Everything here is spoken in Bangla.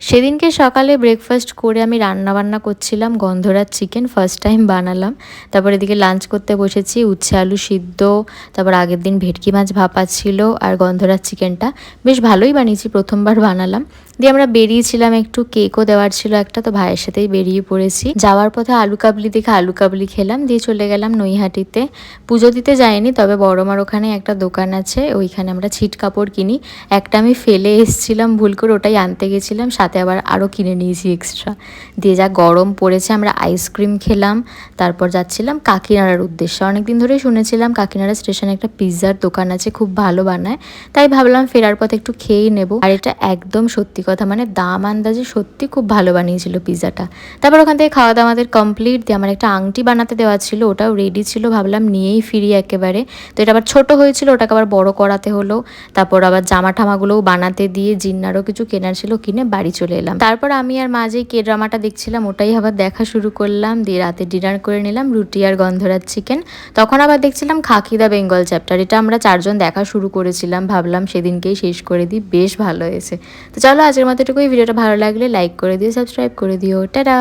সেদিনকে সকালে ব্রেকফাস্ট করে আমি রান্নাবান্না করছিলাম গন্ধরাজ চিকেন, ফার্স্ট টাইম বানালাম। তারপর এদিকে লাঞ্চ করতে বসেছি, উচ্ছে আলু সিদ্ধ, তারপর আগের দিন ভেটকি মাছ ভাপা ছিল, আর গন্ধরাজ চিকেনটা বেশ ভালোই বানিয়েছি, প্রথমবার বানালাম। দিয়ে আমরা বেরিয়েছিলাম, একটু কেকও দেওয়ার ছিল একটা, তো ভাইয়ের সাথেই বেরিয়ে পড়েছি। যাওয়ার পথে আলু কাবলি দেখে আলু কাবলি খেলাম, দিয়ে চলে গেলাম নৈহাটিতে। পুজো দিতে যাইনি, তবে বড়মার ওখানে একটা দোকান আছে, ওইখানে আমরা ছিট কাপড় কিনি। একটা আমি ফেলে এসেছিলাম ভুল করে, ওটাই আনতে গেছিলাম, সাথে আবার আরও কিনে নিয়েছি এক্সট্রা। দিয়ে যা গরম পড়েছে, আমরা আইসক্রিম খেলাম। তারপর যাচ্ছিলাম কাকিনাড়ার উদ্দেশ্যে। অনেকদিন ধরেই শুনেছিলাম কাকিনাড়া স্টেশনে একটা পিৎজার দোকান আছে, খুব ভালো বানায়, তাই ভাবলাম ফেরার পথে একটু খেয়েই নেব। আর এটা একদম সত্যি কথা, মানে দাম আন্দাজে সত্যি খুব ভালো বানিয়েছিল পিৎজাটা। তারপর ওখান থেকে খাওয়া দাওয়া আমাদের কমপ্লিট। দিয়ে আমার একটা আংটি বানাতে দেওয়া ছিল, ওটাও রেডি ছিল, ভাবলাম নিয়েই ফিরি একেবারে। তো এটা আবার ছোট হয়েছিল, ওটাকে আবার বড় করাতে হলো। তারপর আবার জামা ঠামাগুলোও বানাতে দিয়ে জিন্নারও কিছু কেনার ছিল, কিনে বাড়ি চলে এলাম। তারপর আমি আর মা যে কে ড্রামাটা দেখছিলাম, ওটাই আবার দেখা শুরু করলাম। দিয়ে রাতে ডিনার করে নিলাম রুটি আর গন্ধরাজ চিকেন। তখন আবার দেখছিলাম খাকি দা বেঙ্গল চ্যাপ্টার, এটা আমরা 4জন দেখা শুরু করেছিলাম, ভাবলাম সেদিনকেই শেষ করে দিই, বেশ ভালো হয়েছে। তো চলো আজকের মতো এটুকুই। ভিডিওটা ভালো লাগলে লাইক করে দিও, সাবস্ক্রাইব করে দিও, টাটা।